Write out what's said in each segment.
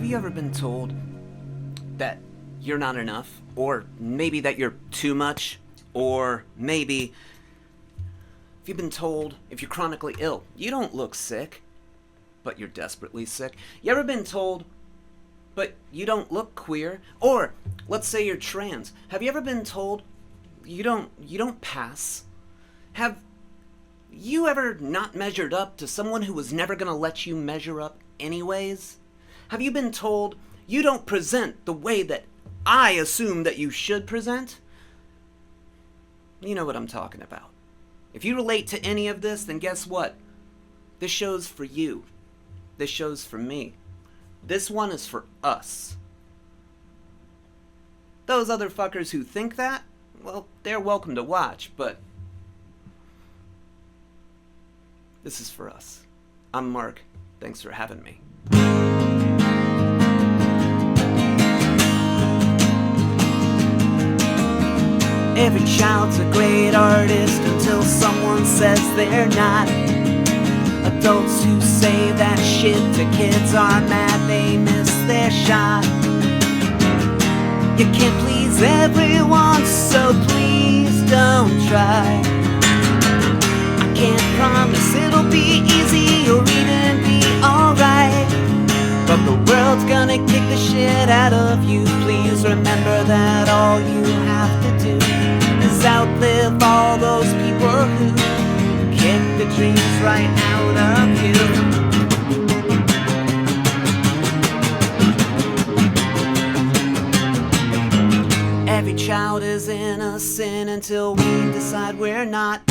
you ever been told that you're not enough? Or maybe that you're too much? Or maybe if you've been told if you're chronically ill, you don't look sick, but you're desperately sick? You ever been told, but you don't look queer? Or let's say you're trans. Have you ever been told you don't pass? Have you ever not measured up to someone who was never gonna let you measure up anyways? Have you been told you don't present the way that I assume that you should present? You know what I'm talking about. If you relate to any of this, then guess what? This show's for you. This show's for me. This one is for us. Those other fuckers who think that, well, they're welcome to watch, but this is for us. I'm Marc. Thanks for having me. Every child's a great artist until someone says they're not. Adults who say that shit to kids are mad they miss their shot. You can't please everyone, so please don't try. I can't promise it'll be easy or even be alright, but the world's gonna kick the shit out of you. Please remember that all you have to do is outlive all those people who kick the dreams right out of you. Every child is innocent until we decide we're not.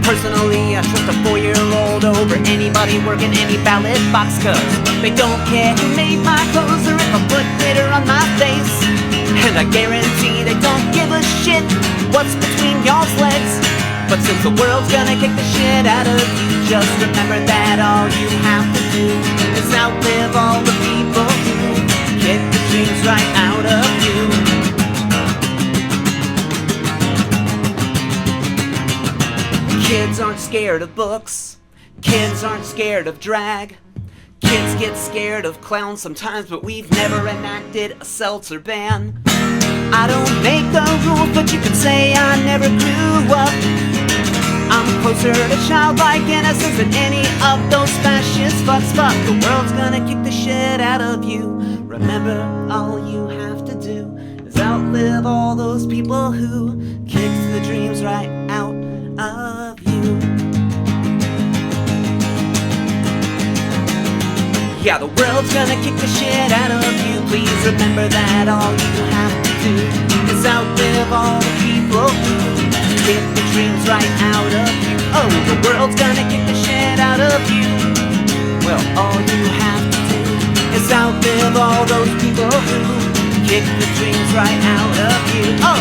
Personally, I trust a 4-year-old over anybody working any ballot box, cause they don't care who made my clothes or if I put glitter on my face. And I guarantee they don't give a shit what's between y'all's legs. But since the world's gonna kick the shit out of you, just remember that all you have to do is outlive all the people who kick the dreams right out of you. Kids aren't scared of books. Kids aren't scared of drag. Kids get scared of clowns sometimes, but we've never enacted a seltzer ban. I don't make the rules, but you can say I never grew up. I'm closer to childlike innocence than any of those fascist fucks. But the world's gonna kick the shit out of you. Remember, all you have to do is outlive all those people who kicked the dreams right out of you. Yeah, the world's gonna kick the shit out of you. Please remember that all you have to do is outlive all the people who kick the dreams right out of you. Oh, the world's gonna kick the shit out of you. Well, all you have to do is outlive all those people who kick the dreams right out of you. Oh!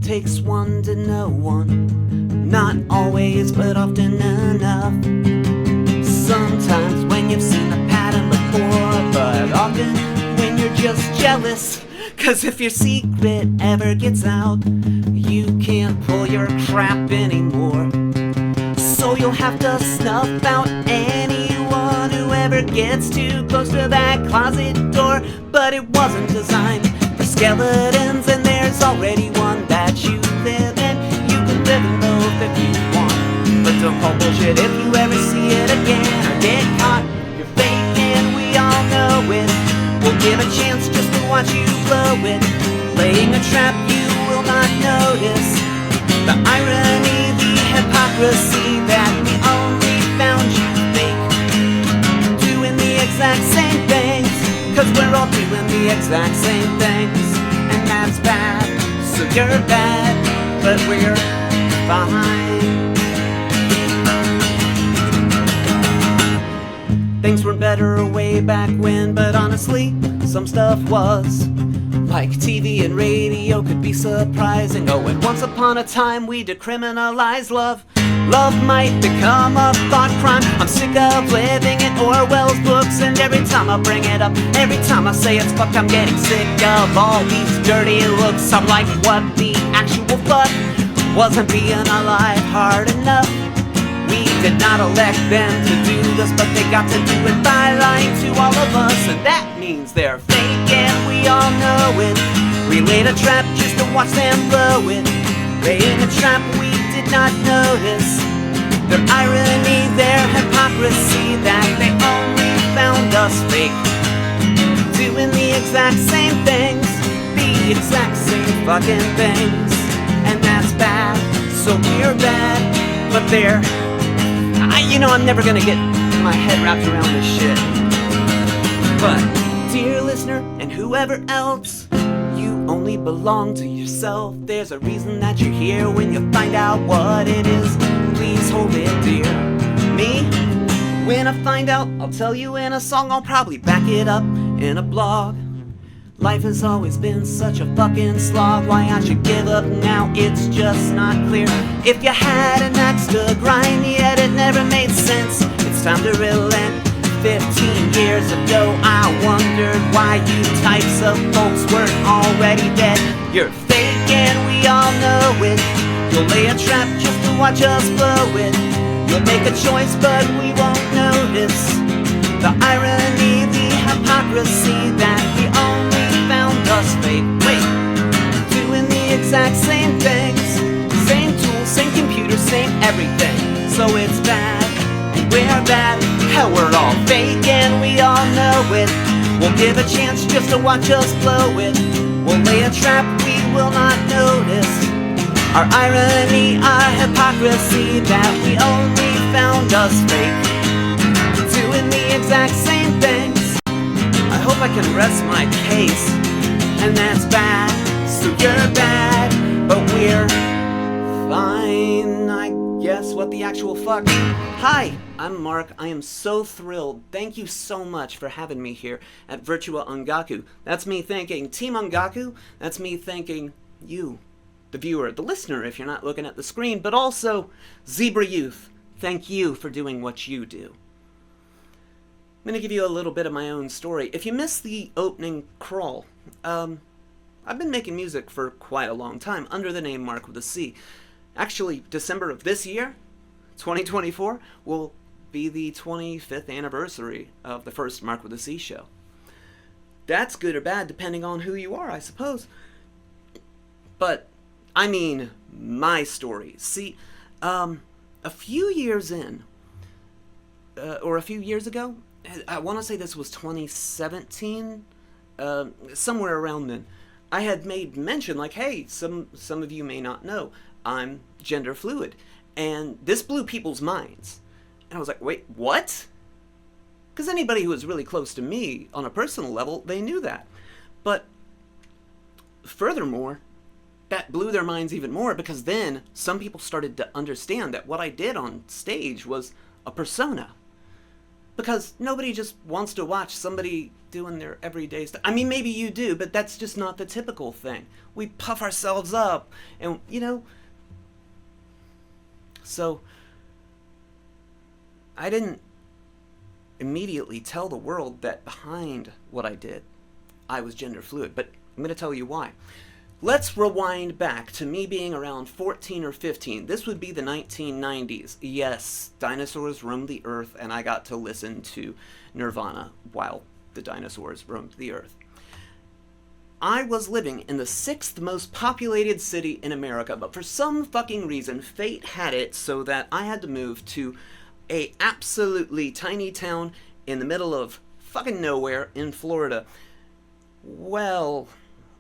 Takes one to know one, not always but often enough. Sometimes when you've seen the pattern before, but often when you're just jealous. Cause if your secret ever gets out, you can't pull your crap anymore. So you'll have to snuff out anyone who ever gets too close to that closet door. But it wasn't designed for skeletons, and there's already one that you live in. You can live in both if you want, but don't call bullshit if you ever see it again or get caught. You're faking, we all know it. We'll give a chance just to watch you blow it. Laying a trap you will not notice. The irony, the hypocrisy that we only found you fake. Doing the exact same things, cause we're all doing the exact same things. And that's bad, so you're bad, but we're fine. Things were better way back when, but honestly, some stuff was. Like TV and radio could be surprising. Oh, and once upon a time we decriminalized love. Love might become a thought crime. I'm sick of living in Orwell's books, and every time I bring it up, every time I say it's fucked, I'm getting sick of all these dirty looks. I'm like, what the actual fuck? wasn't being alive hard enough. We did not elect them to do this, but they got to do it by lying to all of us. And that means they're fake and we all know it. We laid a trap just to watch them blow it. Laying a trap we did not notice. Their irony, their hypocrisy, that they only found us fake. Doing the exact same things, the exact same fucking things. And that's bad, so we're bad, but they're... I'm never gonna get my head wrapped around this shit. But, dear listener, and whoever else, you only belong to yourself. There's a reason that you're here. When you find out what it is, please hold it dear. Me, when I find out, I'll tell you in a song. I'll probably back it up in a blog. Life has always been such a fucking slog. Why I should give up now, it's just not clear. If you had an axe to grind, yet it never made sense, it's time to relent. 15 years ago I wondered why you types of folks weren't already dead. You're fake and we all know it. You'll lay a trap just to watch us blow it. You'll make a choice but we won't notice. The irony, the hypocrisy, that we only found us fake. Wait, doing the exact same things, same tools, same computer, same everything. So it's bad, and we're bad. Hell, we're all fake and we all know it. We'll give a chance just to watch us blow it. We'll lay a trap we will not notice. Our irony, our hypocrisy, that we only found us fake. Doing the exact same things. I hope I can rest my case. And that's bad, so you're bad, but we're fine, I guess. What the actual fuck? Hi, I'm Marc. I am so thrilled. Thank you so much for having me here at Virtua Ongaku. That's me thanking Team Ongaku. That's me thanking you, the viewer, the listener if you're not looking at the screen, but also Zebra Youth. Thank you for doing what you do. I'm going to give you a little bit of my own story. If you missed the opening crawl, I've been making music for quite a long time under the name Marc with a C. Actually, December of this year, 2024, will be the 25th anniversary of the first Marc with a C show. That's good or bad depending on who you are, I suppose. But, I mean, my story. See, a few years in, or a few years ago, I want to say this was 2017, somewhere around then, I had made mention, like, hey, some of you may not know, I'm gender fluid. And this blew people's minds. And I was like, wait, what? Because anybody who was really close to me on a personal level, they knew that. But furthermore, that blew their minds even more, because then some people started to understand that what I did on stage was a persona. Because nobody just wants to watch somebody doing their everyday stuff. I mean, maybe you do, but that's just not the typical thing. We puff ourselves up, and, So, I didn't immediately tell the world that behind what I did, I was gender fluid, but I'm going to tell you why. Let's rewind back to me being around 14 or 15. This would be the 1990s. Yes, dinosaurs roamed the earth, and I got to listen to Nirvana while the dinosaurs roamed the earth. I was living in the 6th most populated city in America, but for some fucking reason, fate had it so that I had to move to a absolutely tiny town in the middle of fucking nowhere in Florida. Well,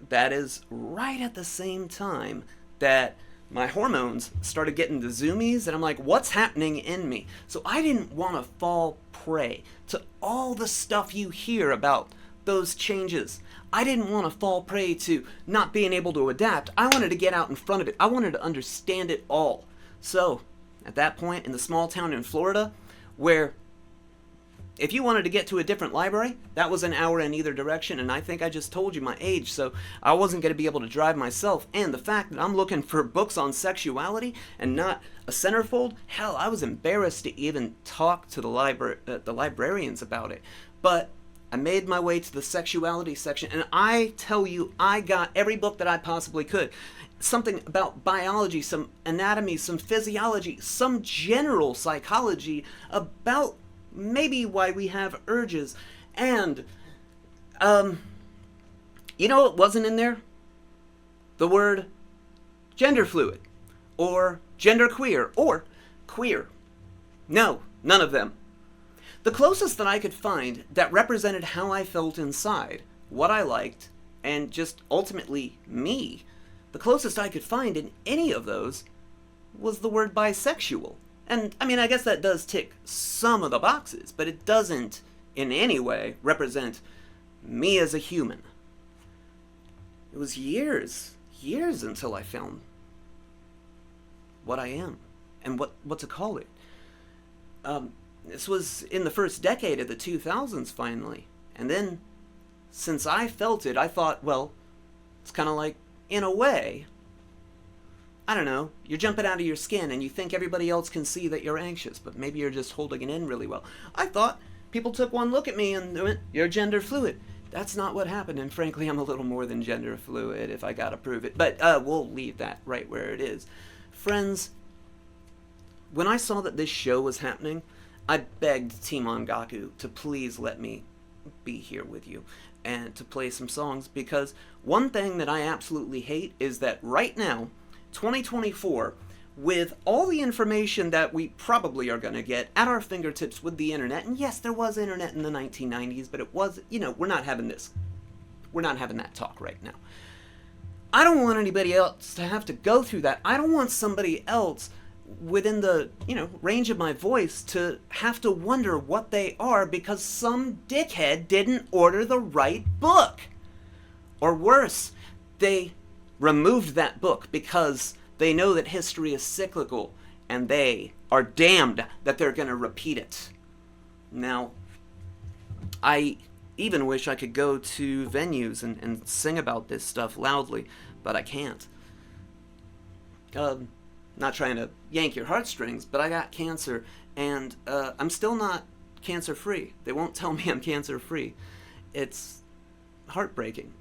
that is right at the same time that my hormones started getting the zoomies, and I'm like, what's happening in me? So I didn't want to fall prey to all the stuff you hear about those changes. I didn't want to fall prey to not being able to adapt. I wanted to get out in front of it. I wanted to understand it all. So, at that point in the small town in Florida, where if you wanted to get to a different library, that was an hour in either direction, and I think I just told you my age, so I wasn't going to be able to drive myself. And the fact that I'm looking for books on sexuality and not a centerfold, hell, I was embarrassed to even talk to the librarians about it. But I made my way to the sexuality section, and I tell you, I got every book that I possibly could. something about biology, some anatomy, some physiology, some general psychology about maybe why we have urges. And, you know what wasn't in there? The word gender fluid, or gender queer, or queer. No, none of them. The closest that I could find that represented how I felt inside, what I liked, and just ultimately me, the closest I could find in any of those was the word bisexual. And, I mean, I guess that does tick some of the boxes, but it doesn't in any way represent me as a human. It was years until I found what I am and what to call it. This was in the first decade of the 2000s, finally. And then, since I felt it, I thought, well, it's kind of like, in a way, I don't know, you're jumping out of your skin and you think everybody else can see that you're anxious, but maybe you're just holding it in really well. I thought people took one look at me and went, you're gender fluid. That's not what happened, and frankly, I'm a little more than gender fluid if I gotta prove it. But we'll leave that right where it is. Friends, when I saw that this show was happening, I begged Team Ongaku to please let me be here with you and to play some songs, because one thing that I absolutely hate is that right now, 2024, with all the information that we probably are going to get at our fingertips with the internet, and yes, there was internet in the 1990s, but it was, we're not having this. We're not having that talk right now. I don't want anybody else to have to go through that. I don't want somebody else within the, range of my voice to have to wonder what they are because some dickhead didn't order the right book. Or worse, they removed that book because they know that history is cyclical and they are damned that they're going to repeat it. Now, I even wish I could go to venues and sing about this stuff loudly, but I can't. Not trying to yank your heartstrings, but I got cancer, and I'm still not cancer-free. They won't tell me I'm cancer-free. It's heartbreaking.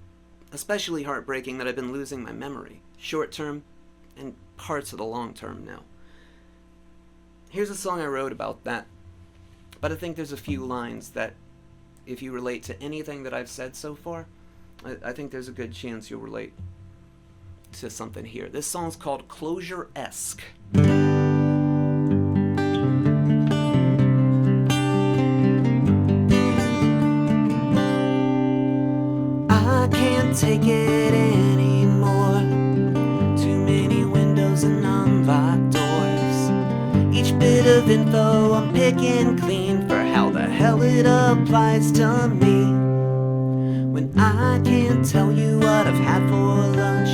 Especially heartbreaking that I've been losing my memory, short-term and parts of the long-term now. Here's a song I wrote about that, but I think there's a few lines that, if you relate to anything that I've said so far, I think there's a good chance you'll relate to something here. This song's called Closure-esque. I can't take it anymore. Too many windows and unlocked doors. Each bit of info I'm picking clean for how the hell it applies to me. When I can't tell you what I've had for lunch,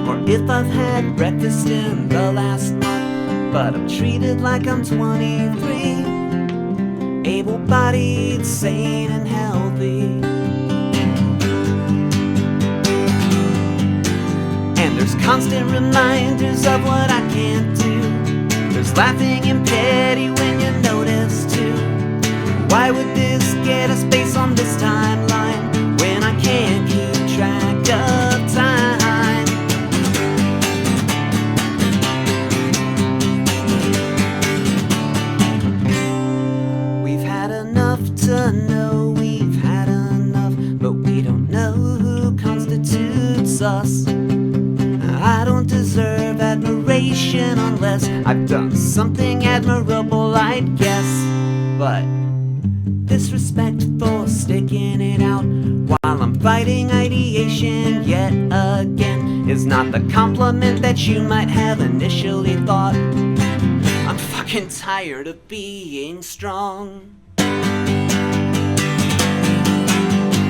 or if I've had breakfast in the last month, but I'm treated like I'm 23, able-bodied, sane and healthy. And there's constant reminders of what I can't do. There's laughing and petty when you notice too. Why would this get a space on this timeline when I can't keep track of time? To know we've had enough, but we don't know who constitutes us. I don't deserve admiration unless I've done something admirable, I'd guess. But disrespect for sticking it out while I'm fighting ideation yet again is not the compliment that you might have initially thought. I'm fucking tired of being strong.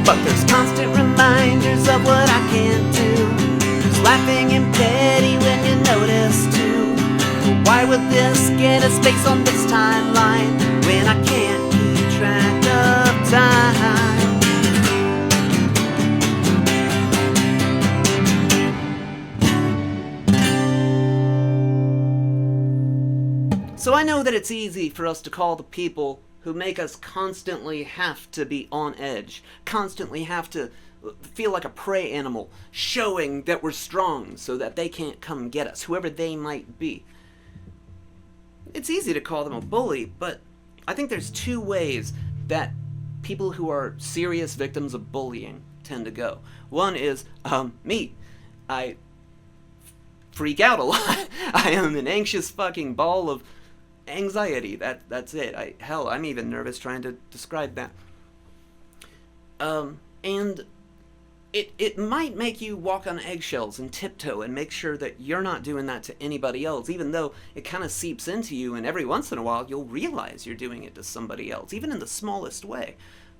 But there's constant reminders of what I can't do. There's laughing and petty when you notice too. But why would this get a space on this timeline when I can't keep track of time? So I know that it's easy for us to call the people who make us constantly have to be on edge, constantly have to feel like a prey animal, showing that we're strong so that they can't come get us, whoever they might be. It's easy to call them a bully, but I think there's two ways that people who are serious victims of bullying tend to go. One is, me. I freak out a lot. I am an anxious fucking ball of anxiety. That's it. I'm even nervous trying to describe that. And it might make you walk on eggshells and tiptoe and make sure that you're not doing that to anybody else, even though it kind of seeps into you, and every once in a while you'll realize you're doing it to somebody else, even in the smallest way.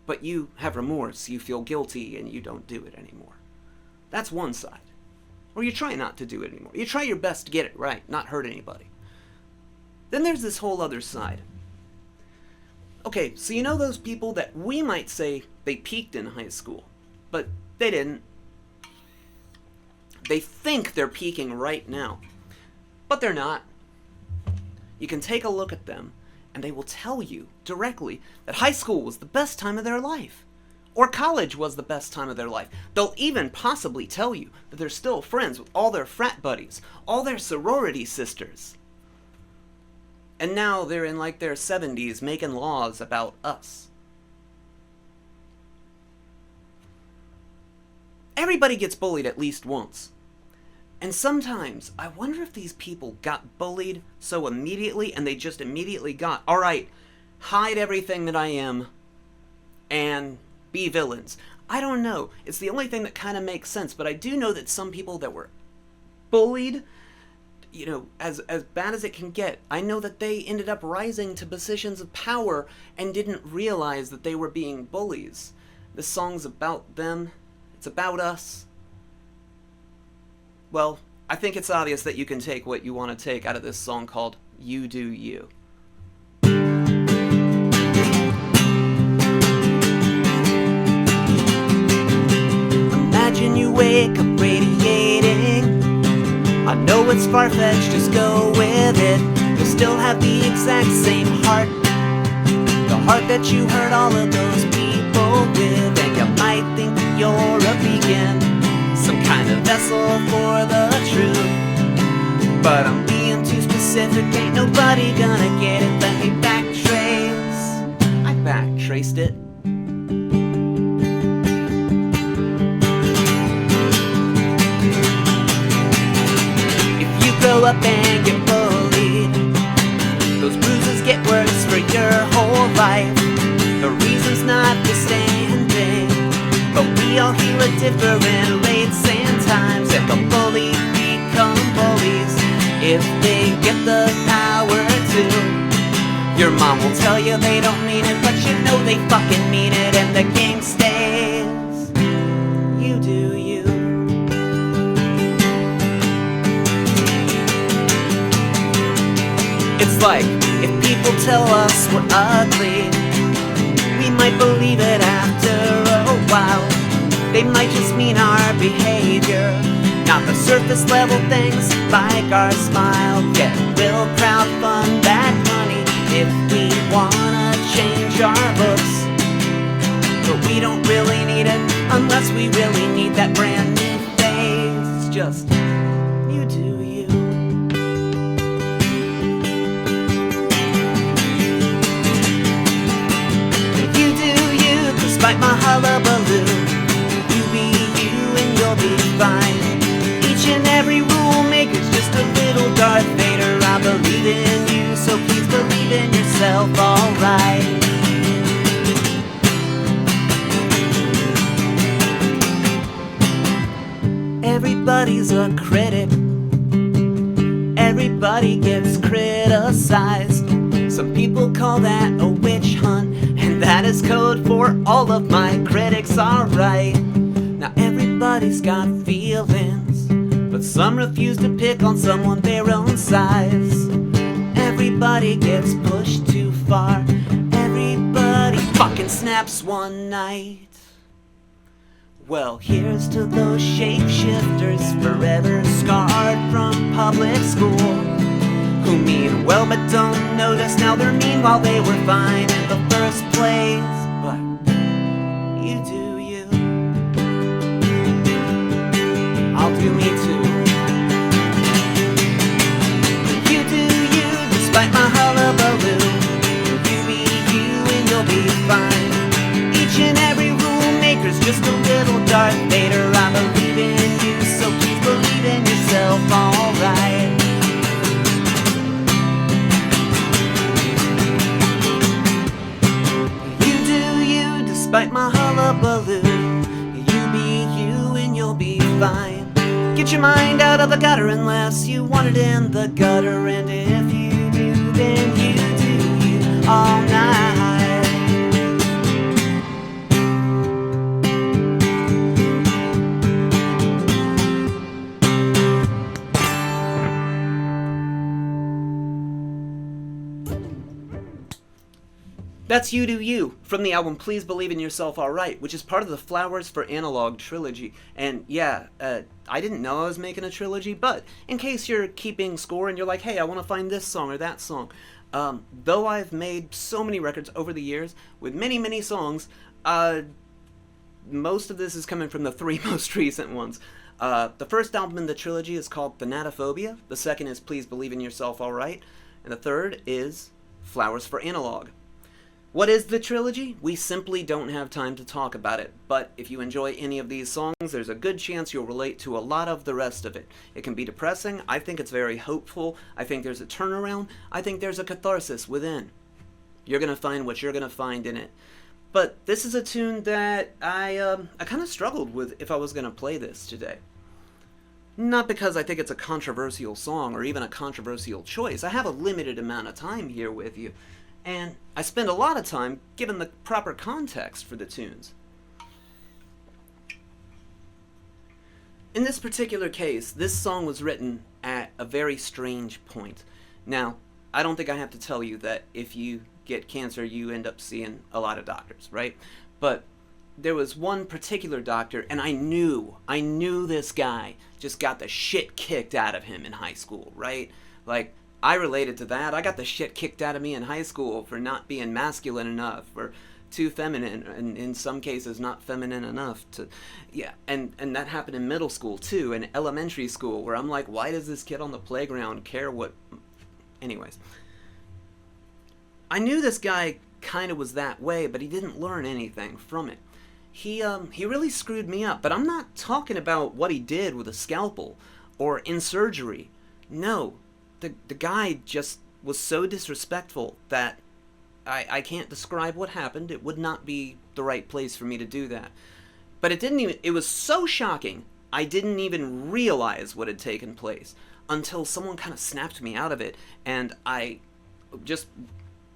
But you have remorse, you feel guilty, and you don't do it anymore. That's one side. Or you try not to do it anymore. You try your best to get it right, not hurt anybody. Then there's this whole other side. Okay, so you know those people that we might say they peaked in high school, but they didn't. They think they're peaking right now, but they're not. You can take a look at them, and they will tell you directly that high school was the best time of their life, or college was the best time of their life. They'll even possibly tell you that they're still friends with all their frat buddies, all their sorority sisters. And now they're in like their 70s making laws about us. Everybody gets bullied at least once. And sometimes I wonder if these people got bullied so immediately and they just immediately got, all right, hide everything that I am and be villains. I don't know. It's the only thing that kind of makes sense. But I do know that some people that were bullied, you know, as bad as it can get, I know that they ended up rising to positions of power and didn't realize that they were being bullies. This song's about them. It's about us. Well, I think it's obvious that you can take what you want to take out of this song called You Do You. Imagine you wake up radiating. I know it's far-fetched, just go with it. You'll still have the exact same heart, the heart that you hurt all of those people with. And you might think that you're a beacon, some kind of vessel for the truth. But I'm being too specific, ain't nobody gonna get it. Let me backtrace. I backtraced it. Grow up and get bullied, those bruises get worse for your whole life. The reason's not withstanding, but we all heal at different rates and times. And the bullied become bullies if they get the power to. Your mom will tell you they don't mean it, but you know they fucking mean it. And the game stays. You do you. It's like, if people tell us we're ugly, we might believe it after a while. They might just mean our behavior, not the surface level things like our smile. Get real crowdfund that money if we wanna change our looks, but we don't really need it unless we really need that brand new face. Just, you do you. Despite my hullabaloo, you be you and you'll be fine. Each and every rule maker's just a little Darth Vader. I believe in you, so please believe in yourself, alright. Everybody's a critic. Everybody gets criticized. Some people call that a witch hunt, and that is code for all of my critics, alright. Now everybody's got feelings, but some refuse to pick on someone their own size. Everybody gets pushed too far. Everybody fucking snaps one night. Well, here's to those shapeshifters forever scarred from public school, who mean well but don't notice now they're mean while they were fine in the first place. But you do you. little Darth Vader, I believe in you, so please believe in yourself, alright. You do you, despite my hullabaloo. You be you and you'll be fine. Get your mind out of the gutter unless you want it in the gutter, and if you do, then you do you all night. That's You Do You, from the album Please Believe in Yourself Alright, which is part of the Flowers for Analog trilogy. And yeah, I didn't know I was making a trilogy, but in case you're keeping score and you're like, hey, I want to find this song or that song, though I've made so many records over the years with many, many songs, most of this is coming from the 3 most recent ones. The first album in the trilogy is called Thanatophobia, the second is Please Believe in Yourself Alright, and the third is Flowers for Analog. What is the trilogy? We simply don't have time to talk about it, but if you enjoy any of these songs, there's a good chance you'll relate to a lot of the rest of it. It can be depressing, I think it's very hopeful, I think there's a turnaround, I think there's a catharsis within. You're gonna find what you're gonna find in it. But this is a tune that I kind of struggled with if I was gonna play this today. Not because I think it's a controversial song or even a controversial choice. I have a limited amount of time here with you. And I spend a lot of time given the proper context for the tunes. In this particular case, this song was written at a very strange point. Now, I don't think I have to tell you that if you get cancer, you end up seeing a lot of doctors, right? But there was one particular doctor, and I knew this guy just got the shit kicked out of him in high school, right? Like, I related to that. I got the shit kicked out of me in high school for not being masculine enough, or too feminine, and in some cases not feminine enough to, yeah, and that happened in middle school too, and elementary school, where I'm like, why does this kid on the playground care what, anyways. I knew this guy kind of was that way, but he didn't learn anything from it. He really screwed me up, but I'm not talking about what he did with a scalpel, or in surgery. No. The guy just was so disrespectful that I can't describe what happened. It would not be the right place for me to do that. But it was so shocking, I didn't even realize what had taken place until someone kind of snapped me out of it, and I just,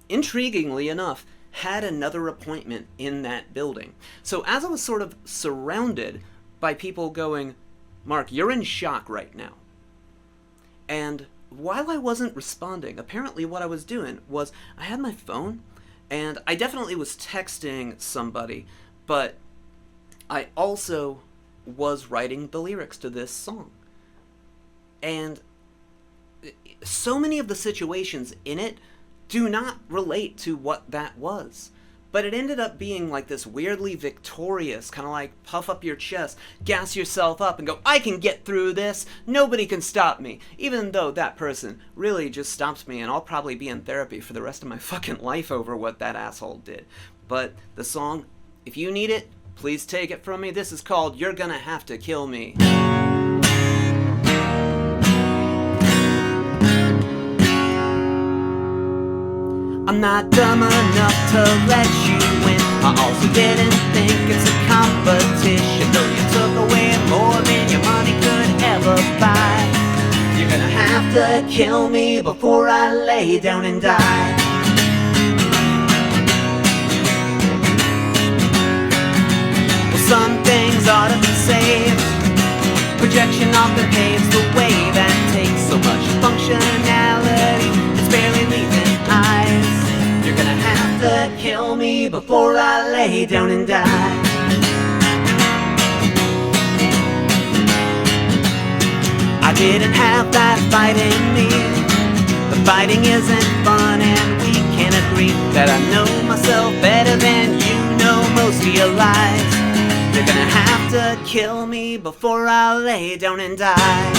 intriguingly enough, had another appointment in that building. So as I was sort of surrounded by people going, Mark, you're in shock right now. And while I wasn't responding, apparently what I was doing was I had my phone, and I definitely was texting somebody, but I also was writing the lyrics to this song. And so many of the situations in it do not relate to what that was. But it ended up being like this weirdly victorious, kind of like puff up your chest, gas yourself up and go, I can get through this, nobody can stop me. Even though that person really just stops me, and I'll probably be in therapy for the rest of my fucking life over what that asshole did. But the song, if you need it, please take it from me. This is called You're Gonna Have to Kill Me. I'm not dumb enough to let you win. I also didn't think it's a competition, though you took away more than your money could ever buy. You're gonna have to kill me before I lay down and die. Well, some things ought to be saved. Projection often paves the way that takes so much functionality, it's barely leaving eyes. You're gonna have to kill me before I lay down and die. I didn't have that fight in me. The fighting isn't fun, and we can agree that I know myself better than you know most of your lies. You're gonna have to kill me before I lay down and die.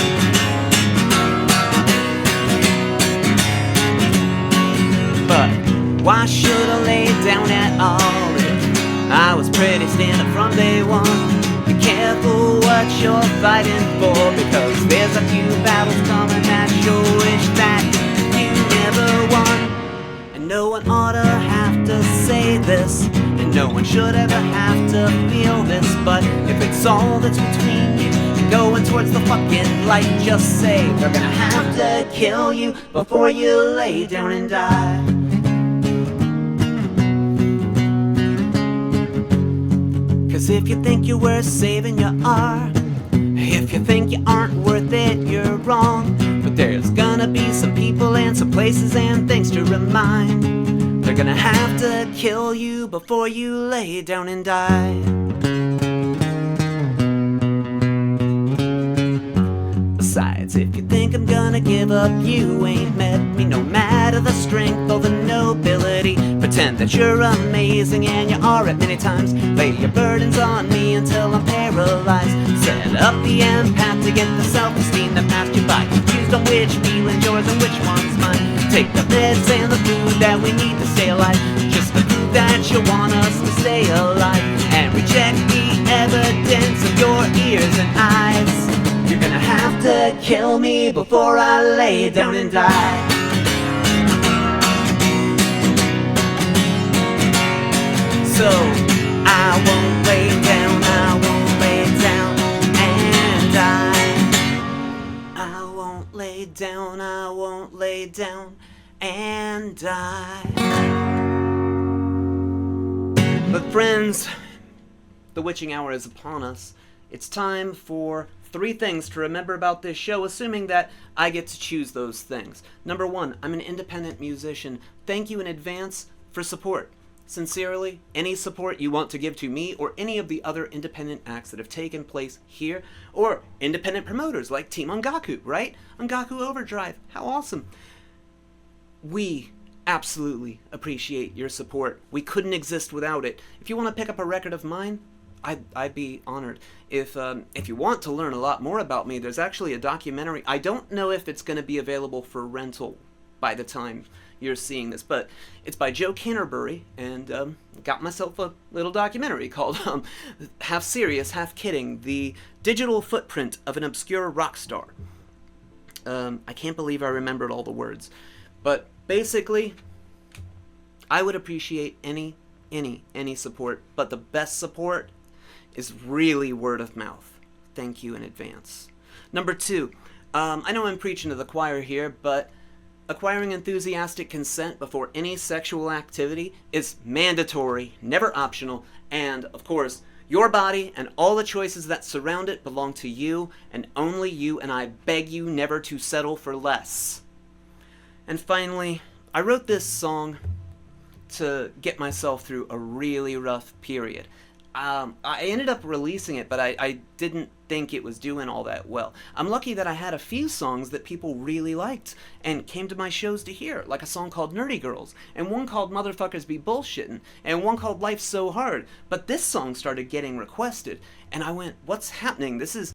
But why should I lay down at all if I was pretty stand up from day one? what you're fighting for, because there's a few battles coming that you wish that you never won. And no one ought to have to say this, and no one should ever have to feel this, but if it's all that's between you and going towards the fucking light, just say they're gonna have to kill you before you lay down and die. Cause if you think you're worth saving, you are. If you think you aren't worth it, you're wrong. But there's gonna be some people and some places and things to remind. They're gonna have to kill you before you lay down and die. Besides, if you think I'm gonna give up, you ain't met me. No matter the strength or the nobility, pretend that you're amazing, and you are at many times. Lay your burdens on me until I'm paralyzed. Set up the empath to get the self-esteem that passed you by. Confused on which feeling's yours and which one's mine. Take the meds and the food that we need to stay alive, just to prove that you want us to stay alive. And reject the evidence of your ears and eyes. You're gonna have to kill me before I lay down and die. So I won't lay down, I won't lay down and die. I won't lay down, I won't lay down and die. But friends, the witching hour is upon us. It's time for 3 things to remember about this show, assuming that I get to choose those things. Number 1, I'm an independent musician. Thank you in advance for support. Sincerely, any support you want to give to me or any of the other independent acts that have taken place here, or independent promoters like Team Ongaku, right? Ongaku Overdrive, how awesome. We absolutely appreciate your support. We couldn't exist without it. If you want to pick up a record of mine, I'd be honored. If you want to learn a lot more about me, there's actually a documentary. I don't know if it's going to be available for rental by the time you're seeing this, but it's by Joe Canterbury, and got myself a little documentary called Half Serious, Half Kidding, The Digital Footprint of an Obscure Rock Star. I can't believe I remembered all the words. But basically, I would appreciate any support, but the best support is really word of mouth. Thank you in advance. Number 2, I know I'm preaching to the choir here, but acquiring enthusiastic consent before any sexual activity is mandatory, never optional, and, of course, your body and all the choices that surround it belong to you, and only you, and I beg you never to settle for less. And finally, I wrote this song to get myself through a really rough period. I ended up releasing it, but I didn't think it was doing all that well. I'm lucky that I had a few songs that people really liked and came to my shows to hear, like a song called Nerdy Girls, and one called Motherfuckers Be Bullshittin', and one called Life's So Hard. But this song started getting requested, and I went, what's happening? This is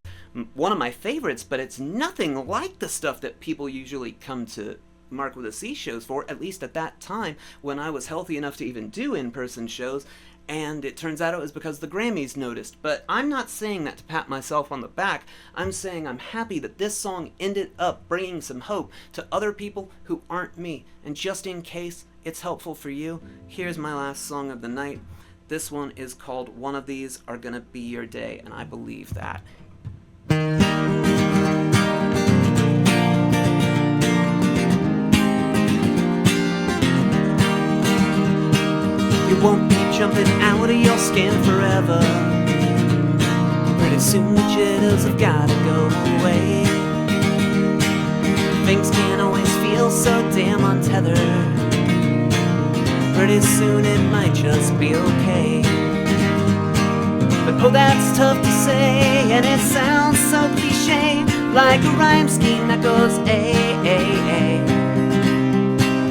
one of my favorites, but it's nothing like the stuff that people usually come to Marc with a C shows for, at least at that time when I was healthy enough to even do in-person shows. And it turns out it was because the Grammys noticed. But I'm not saying that to pat myself on the back. I'm saying I'm happy that this song ended up bringing some hope to other people who aren't me. And just in case it's helpful for you, here's my last song of the night. This one is called One of These Are Gonna Be Your Day, and I believe that. You won't be jumping out of your skin forever. Pretty soon the jitters have gotta go away. Things can't always feel so damn untethered. Pretty soon it might just be okay. But oh, that's tough to say, and it sounds so cliche, like a rhyme scheme that goes A.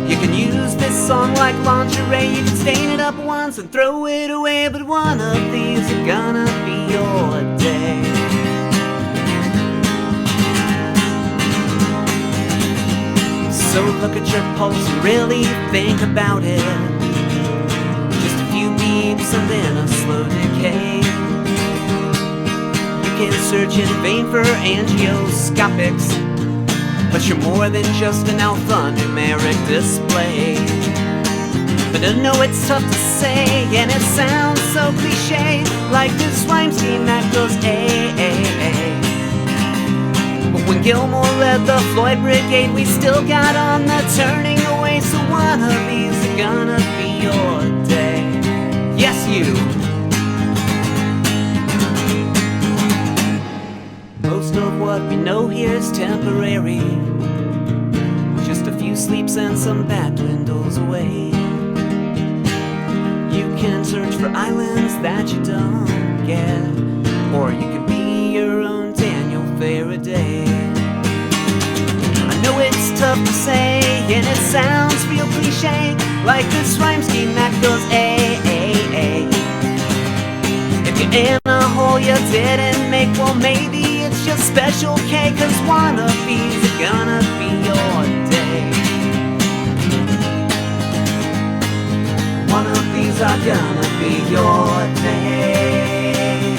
You can use this song like lingerie. You can stain it up once and throw it away, but one of these are gonna be your day. So look at your pulse and really think about it. Just a few beeps and then a slow decay. You can search in vain for angioscopics, but you're more than just an alphanumeric display. But I know it's tough to say, and it sounds so cliche, like this rhyme scheme that goes A. But when Gilmore led the Floyd Brigade, we still got on the turning away. So one of these are gonna be your day. Yes, you. Most of what we know here is temporary, just a few sleeps and some bad dwindles away. You can search for islands that you don't get, or you can be your own Daniel Faraday. I know it's tough to say, and it sounds real cliche, like this rhyme scheme that goes A. If you're in a hole you didn't make, well maybe it's just special K, 'cause one of these are gonna be your day. One of these are gonna be your day.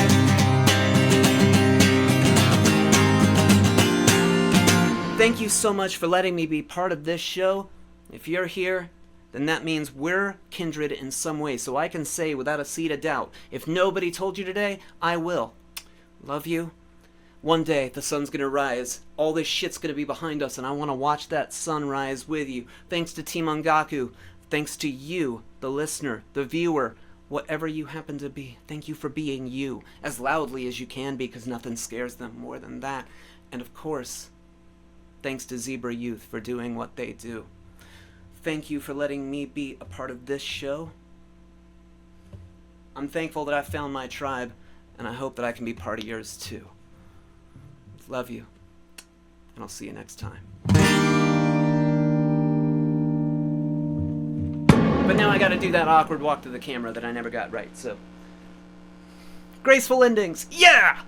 Thank you so much for letting me be part of this show. If you're here, then that means we're kindred in some way. So I can say without a seed of doubt, if nobody told you today, I will. Love you. One day the sun's gonna rise. All this shit's gonna be behind us, and I want to watch that sunrise with you. Thanks to Team Ongaku. Thanks to you, the listener, the viewer, whatever you happen to be. Thank you for being you, as loudly as you can be, because nothing scares them more than that. And of course, thanks to Zebra Youth for doing what they do. Thank you for letting me be a part of this show. I'm thankful that I found my tribe, and I hope that I can be part of yours too. Love you, and I'll see you next time. But now I gotta do that awkward walk to the camera that I never got right, so. Graceful endings, yeah!